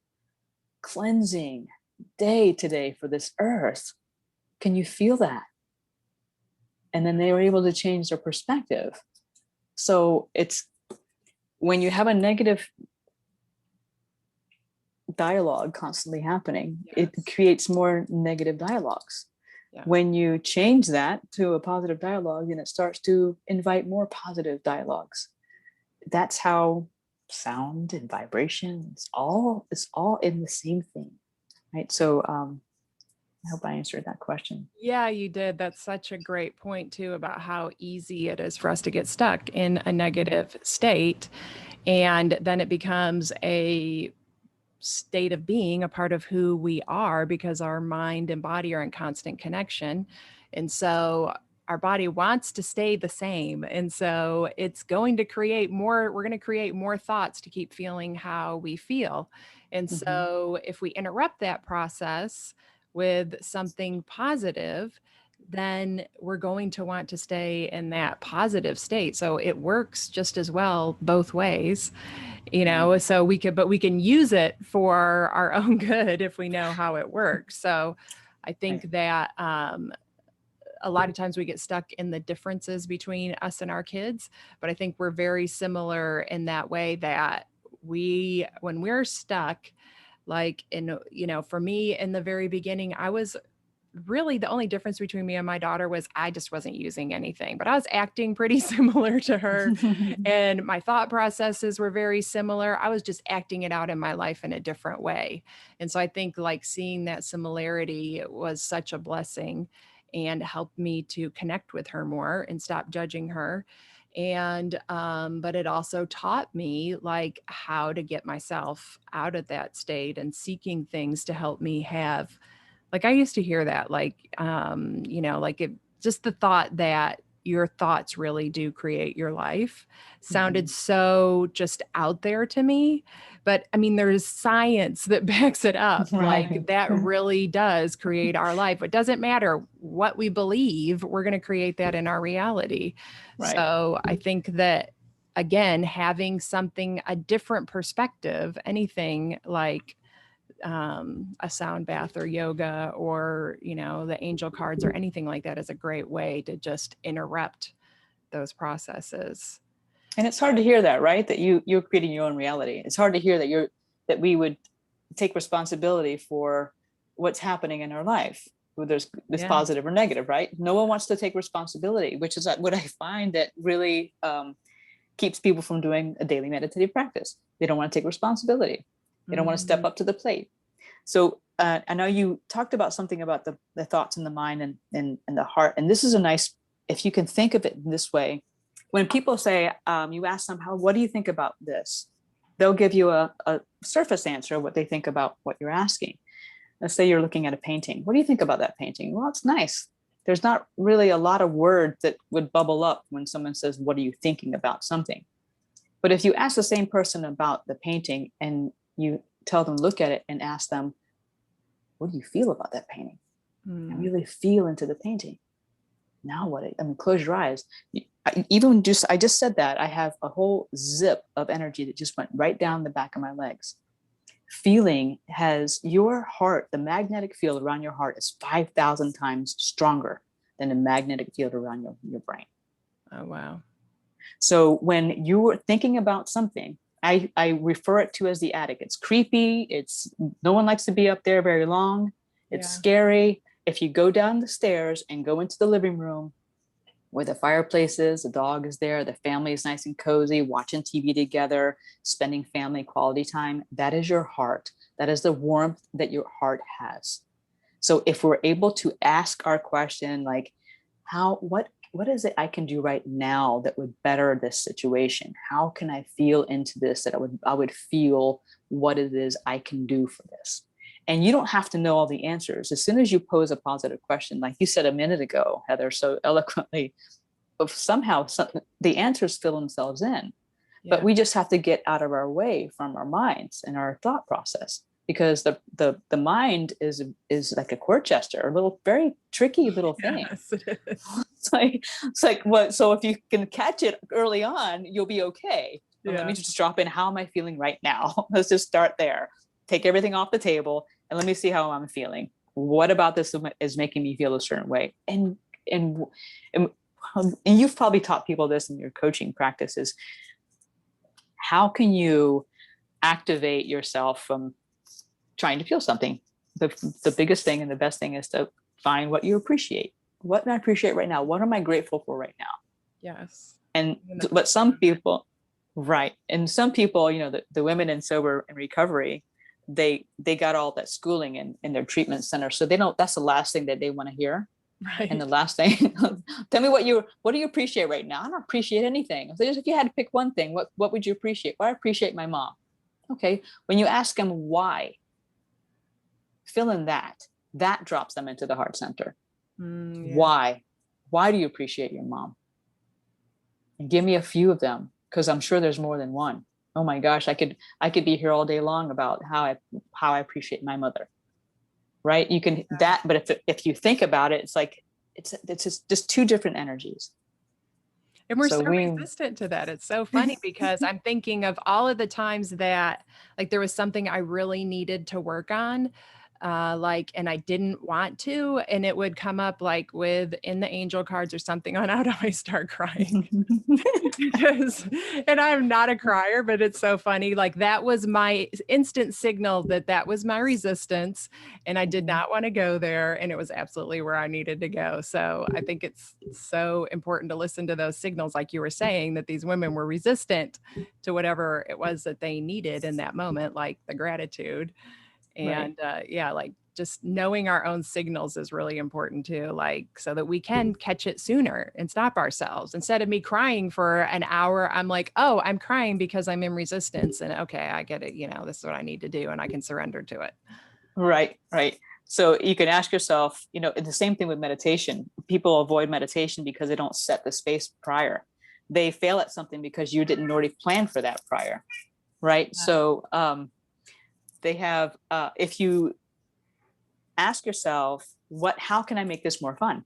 cleansing day today for this earth. Can you feel that? And then they were able to change their perspective. So it's when you have a negative dialogue constantly happening, yes, it creates more negative dialogues. Yeah. When you change that to a positive dialogue, then it starts to invite more positive dialogues. That's how sound and vibration, it's all in the same thing, right? So I hope I answered that question. Yeah, you did. That's such a great point too, about how easy it is for us to get stuck in a negative state. And then it becomes a state of being, a part of who we are, because our mind and body are in constant connection. And so our body wants to stay the same. And so it's going to create more, we're going to create more thoughts to keep feeling how we feel. And so if we interrupt that process with something positive, then we're going to want to stay in that positive state. So it works just as well both ways, you know, so we can use it for our own good if we know how it works. So I think that a lot of times we get stuck in the differences between us and our kids, but I think we're very similar in that way, that when we're stuck, like for me in the very beginning, I was really, the only difference between me and my daughter was I just wasn't using anything, but I was acting pretty similar to her. And my thought processes were very similar. I was just acting it out in my life in a different way. And so I think like seeing that similarity was such a blessing and helped me to connect with her more and stop judging her. And but it also taught me like how to get myself out of that state and seeking things to help me have, like I used to hear that, like, like it, just the thought that your thoughts really do create your life sounded so just out there to me. But I mean, there's science that backs it up. Right. Like that really does create our life. It doesn't matter what we believe, we're going to create that in our reality. Right. So I think that, again, having something, a different perspective, anything like a sound bath or yoga or, the angel cards or anything like that is a great way to just interrupt those processes. And it's hard to hear that, right? That you're creating your own reality. It's hard to hear that we would take responsibility for what's happening in our life, whether it's positive or negative, right? No one wants to take responsibility, which is what I find that really keeps people from doing a daily meditative practice. They don't want to take responsibility. They don't want to step up to the plate. So I know you talked about something about the thoughts in the mind and the heart. And this is a nice, if you can think of it in this way, when people say, you ask them, what do you think about this? They'll give you a surface answer of what they think about what you're asking. Let's say you're looking at a painting. What do you think about that painting? Well, it's nice. There's not really a lot of words that would bubble up when someone says, what are you thinking about something? But if you ask the same person about the painting and you tell them, look at it and ask them, what do you feel about that painting? And really feel into the painting. Now what? Close your eyes. I just said that I have a whole zip of energy that just went right down the back of my legs. Feeling has your heart, the magnetic field around your heart is 5,000 times stronger than the magnetic field around your brain. Oh, wow. So when you're thinking about something, I refer it to as the attic. It's creepy. No one likes to be up there very long. It's scary. If you go down the stairs and go into the living room where the fireplace is, the dog is there, the family is nice and cozy, watching TV together, spending family quality time, that is your heart. That is the warmth that your heart has. So if we're able to ask our question, like, what is it I can do right now that would better this situation? How can I feel into this that I would feel what it is I can do for this? And you don't have to know all the answers. As soon as you pose a positive question, like you said a minute ago, Heather, so eloquently, somehow the answers fill themselves in. Yeah. But we just have to get out of our way from our minds and our thought process, because the mind is like a court jester, a little very tricky little thing. Yes, it is. It's like what? So if you can catch it early on, you'll be okay. Yeah. Let me just drop in. How am I feeling right now? Let's just start there. Take everything off the table and let me see how I'm feeling. What about this is making me feel a certain way? And you've probably taught people this in your coaching practices. How can you activate yourself from trying to feel something? The biggest thing and the best thing is to find what you appreciate. What do I appreciate right now? What am I grateful for right now? Yes. But some people, right. And some people, the women in sober and recovery, they got all that schooling in their treatment center. So that's the last thing that they want to hear. Right. And the last thing, tell me what do you appreciate right now? I don't appreciate anything. So if you had to pick one thing, what would you appreciate? Well, I appreciate my mom. Okay. When you ask them why, fill in that drops them into the heart center. Yeah. Why do you appreciate your mom? And give me a few of them, because I'm sure there's more than one. Oh my gosh, I could be here all day long about how I appreciate my mother. Right? You can that, but if you think about it, it's like it's just two different energies. And we're so resistant to that. It's so funny because I'm thinking of all of the times that like there was something I really needed to work on. And I didn't want to, and it would come up like in the angel cards or something on out, I always start crying and I'm not a crier, but it's so funny. Like that was my instant signal that was my resistance and I did not want to go there. And it was absolutely where I needed to go. So I think it's so important to listen to those signals. Like you were saying, that these women were resistant to whatever it was that they needed in that moment, like the gratitude. And like just knowing our own signals is really important too, like so that we can catch it sooner and stop ourselves. Instead of me crying for an hour, I'm like, oh, I'm crying because I'm in resistance. And okay, I get it. This is what I need to do and I can surrender to it. Right, right. So you can ask yourself, the same thing with meditation. People avoid meditation because they don't set the space prior. They fail at something because you didn't already plan for that prior, right? Yeah. So they have, if you ask yourself, how can I make this more fun?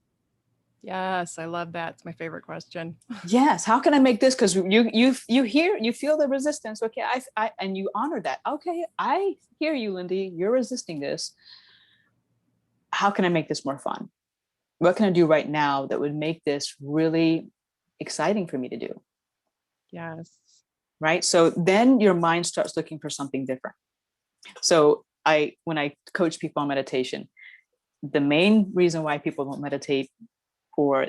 Yes, I love that. It's my favorite question. Yes, how can I make this? Because you feel the resistance. Okay, and you honor that. Okay, I hear you, Lindy. You're resisting this. How can I make this more fun? What can I do right now that would make this really exciting for me to do? Yes. Right. So then your mind starts looking for something different. So when I coach people on meditation, the main reason why people don't meditate, or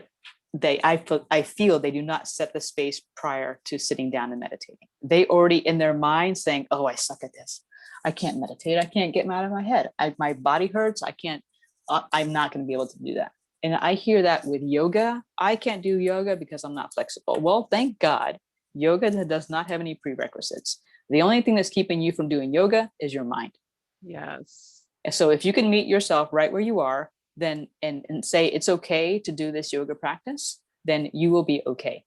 I feel they do not set the space prior to sitting down and meditating. They already in their mind saying, oh, I suck at this. I can't meditate. I can't get out of my head. My body hurts. I can't, I'm not going to be able to do that. And I hear that with yoga. I can't do yoga because I'm not flexible. Well, thank God, yoga does not have any prerequisites. The only thing that's keeping you from doing yoga is your mind. Yes. And so if you can meet yourself right where you are, then and say it's okay to do this yoga practice, then you will be okay.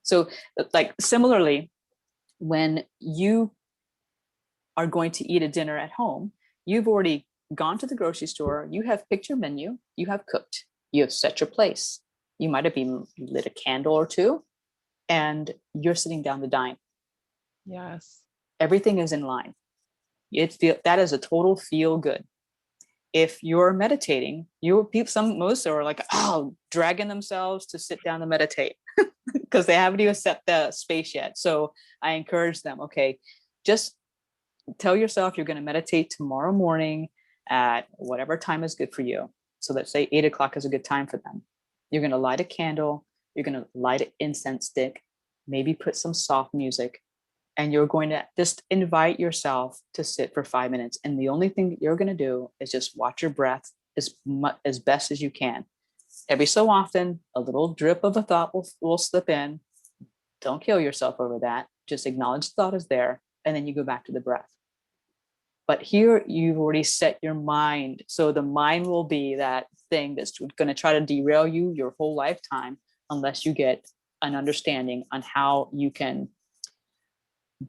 So like similarly, when you are going to eat a dinner at home, you've already gone to the grocery store, you have picked your menu, you have cooked, you have set your place. You might have even lit a candle or two, and you're sitting down to dine. Yes. Everything is in line. That is a total feel good. If you're meditating, most are like, oh, dragging themselves to sit down and meditate because they haven't even set the space yet. So I encourage them, okay, just tell yourself you're going to meditate tomorrow morning at whatever time is good for you. So let's say 8 o'clock is a good time for them. You're going to light a candle. You're going to light an incense stick, maybe put some soft music, and you're going to just invite yourself to sit for 5 minutes. And the only thing that you're going to do is just watch your breath as best as you can. Every so often, a little drip of a thought will slip in. Don't kill yourself over that. Just acknowledge the thought is there, and then you go back to the breath. But here you've already set your mind. So the mind will be that thing that's going to try to derail you your whole lifetime unless you get an understanding on how you can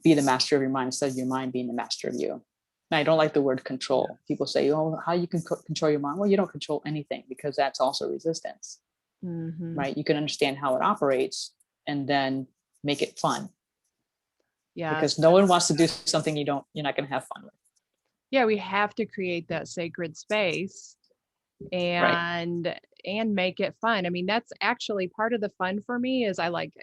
be the master of your mind instead of your mind being the master of you. And I don't like the word control. People say, oh, how you can control your mind? Well, you don't control anything because that's also resistance, right? You can understand how it operates and then make it fun. Yeah. Because no one wants to do something you're not going to have fun with. Yeah, we have to create that sacred space and make it fun. I mean, that's actually part of the fun for me is I like,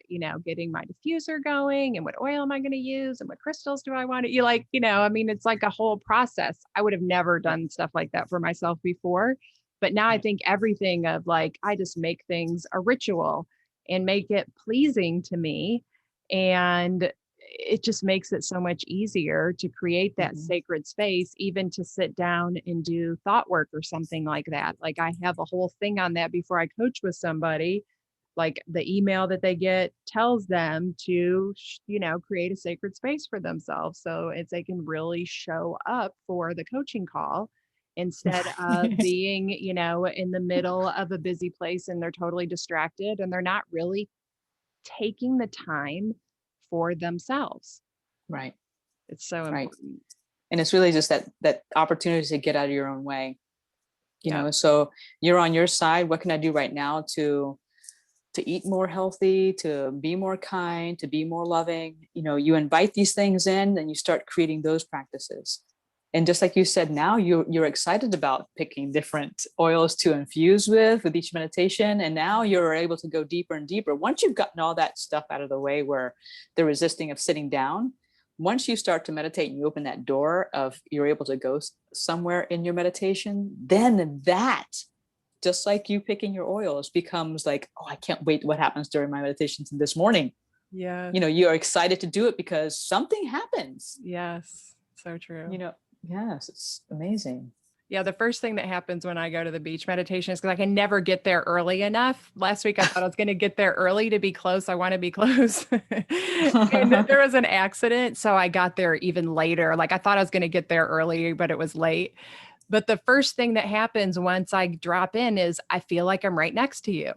getting my diffuser going and what oil am I going to use and what crystals do I want to, I mean, it's like a whole process. I would have never done stuff like that for myself before, but now I think everything of like, I just make things a ritual and make it pleasing to me. And it just makes it so much easier to create that sacred space, even to sit down and do thought work or something like that. Like I have a whole thing on that before I coach with somebody, like the email that they get tells them to, create a sacred space for themselves. So they can really show up for the coaching call instead of being, in the middle of a busy place and they're totally distracted and they're not really taking the time for themselves. Right. It's so important. And it's really just that opportunity to get out of your own way. So you're on your side. What can I do right now to eat more healthy, to be more kind, to be more loving? You invite these things in and you start creating those practices. And just like you said, now you're excited about picking different oils to infuse with each meditation. And now you're able to go deeper and deeper. Once you've gotten all that stuff out of the way where the resisting of sitting down, once you start to meditate and you open that door of you're able to go somewhere in your meditation, then that, just like you picking your oils, becomes like, oh, I can't wait what happens during my meditations this morning. Yeah. You're excited to do it because something happens. Yes. So true. Yes, it's amazing. Yeah, the first thing that happens when I go to the beach meditation is because I can never get there early enough. Last week, I thought I was going to get there early to be close. I want to be close. And there was an accident. So I got there even later. Like I thought I was going to get there early, but it was late. But the first thing that happens once I drop in is I feel like I'm right next to you.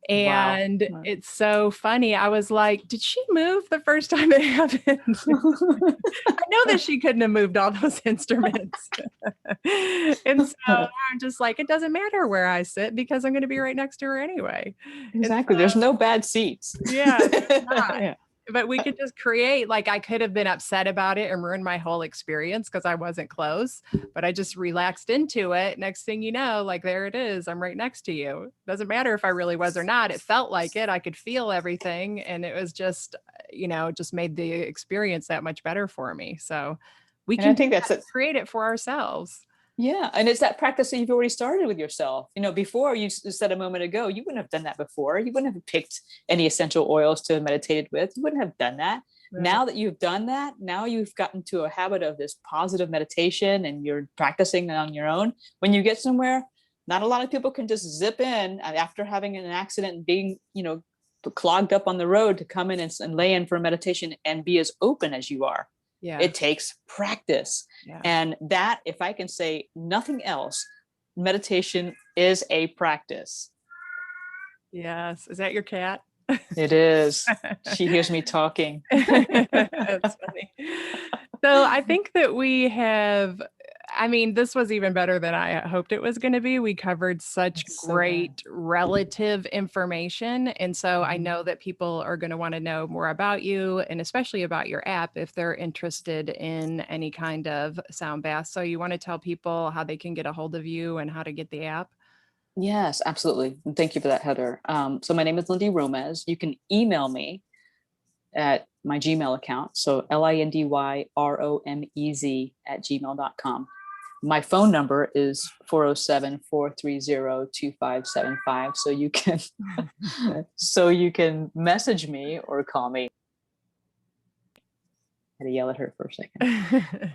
Wow. And it's so funny. I was like, did she move the first time it happened? I know that she couldn't have moved all those instruments. And so I'm just like, it doesn't matter where I sit because I'm going to be right next to her anyway. Exactly. There's no bad seats. Yeah, there's not. Yeah. But we could just create, like, I could have been upset about it and ruined my whole experience because I wasn't close, but I just relaxed into it. Next thing you know, like, there it is. I'm right next to you. Doesn't matter if I really was or not. It felt like it. I could feel everything. And it was just, just made the experience that much better for me. So we And can I think create it for ourselves. Yeah. And it's that practice that you've already started with yourself. Before, you said a moment ago, you wouldn't have done that before. You wouldn't have picked any essential oils to meditate with. You wouldn't have done that. Right. Now that you've done that, now you've gotten to a habit of this positive meditation and you're practicing on your own. When you get somewhere, not a lot of people can just zip in after having an accident and being, clogged up on the road to come in and lay in for a meditation and be as open as you are. Yeah. It takes practice. Yeah. And that, if I can say nothing else, meditation is a practice. Yes. Is that your cat? It is. She hears me talking. That's funny. So I think that we have, this was even better than I hoped it was going to be. We covered such great relative information. And so I know that people are going to want to know more about you and especially about your app if they're interested in any kind of sound bath. So you want to tell people how they can get a hold of you and how to get the app? Yes, absolutely. And thank you for that, Heather. So my name is Lindy Romez. You can email me at my Gmail account. So lindyRomez@gmail.com. My phone number is 407-430-2575. So you can message me or call me. I had to yell at her for a second.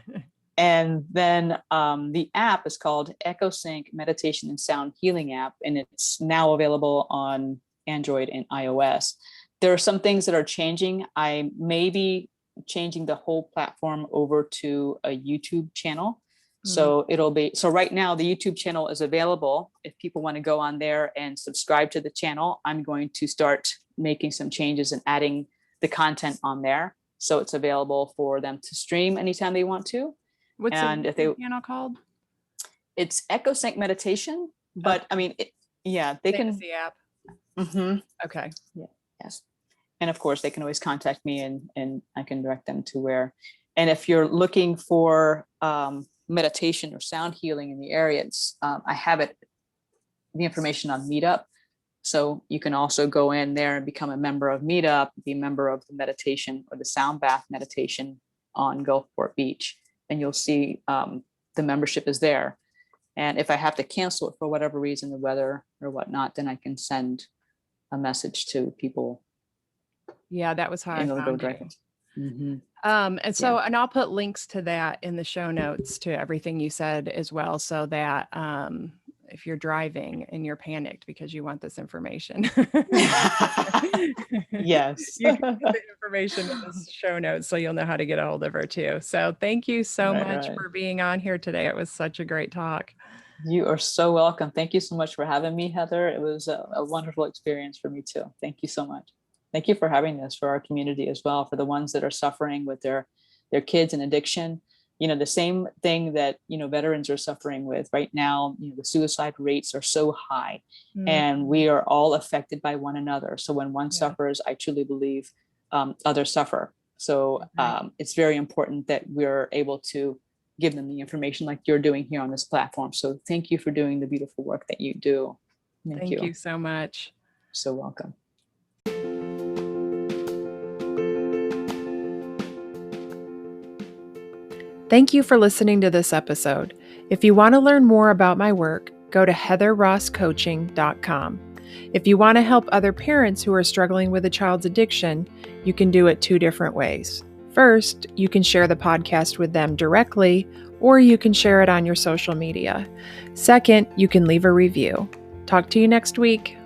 And then the app is called EchoSync Meditation and Sound Healing app, and it's now available on Android and iOS. There are some things that are changing. I may be changing the whole platform over to a YouTube channel. Mm-hmm. So right now the YouTube channel is available. If people want to go on there and subscribe to the channel, I'm going to start making some changes and adding the content on there. So it's available for them to stream anytime they want to. What's the channel called? It's EchoSync Meditation, but they can. The app. Mm-hmm. Okay. Yeah. Yes. And of course, they can always contact me, and I can direct them to where. And if you're looking for meditation or sound healing in the area, I have the information on Meetup, so you can also go in there and become a member of Meetup, be a member of the meditation or the sound bath meditation on Gulfport Beach. And you'll see the membership is there. And if I have to cancel it for whatever reason, the weather or whatnot, then I can send a message to people. Yeah, that was how I found you. Mm-hmm. And I'll put links to that in the show notes to everything you said as well, so that if you're driving and you're panicked because you want this information. Yes. You can put the information in the show notes so you'll know how to get a hold of her too. So thank you so much for being on here today. It was such a great talk. You are so welcome. Thank you so much for having me, Heather. It was a wonderful experience for me too. Thank you so much. Thank you for having this for our community as well, for the ones that are suffering with their kids and addiction. The same thing that, veterans are suffering with right now. The suicide rates are so high, and we are all affected by one another. So when one suffers, I truly believe others suffer. So it's very important that we're able to give them the information like you're doing here on this platform. So thank you for doing the beautiful work that you do. Thank you so much. So welcome. Thank you for listening to this episode. If you want to learn more about my work, go to heatherrosscoaching.com. If you want to help other parents who are struggling with a child's addiction, you can do it 2 different ways. First, you can share the podcast with them directly, or you can share it on your social media. Second, you can leave a review. Talk to you next week.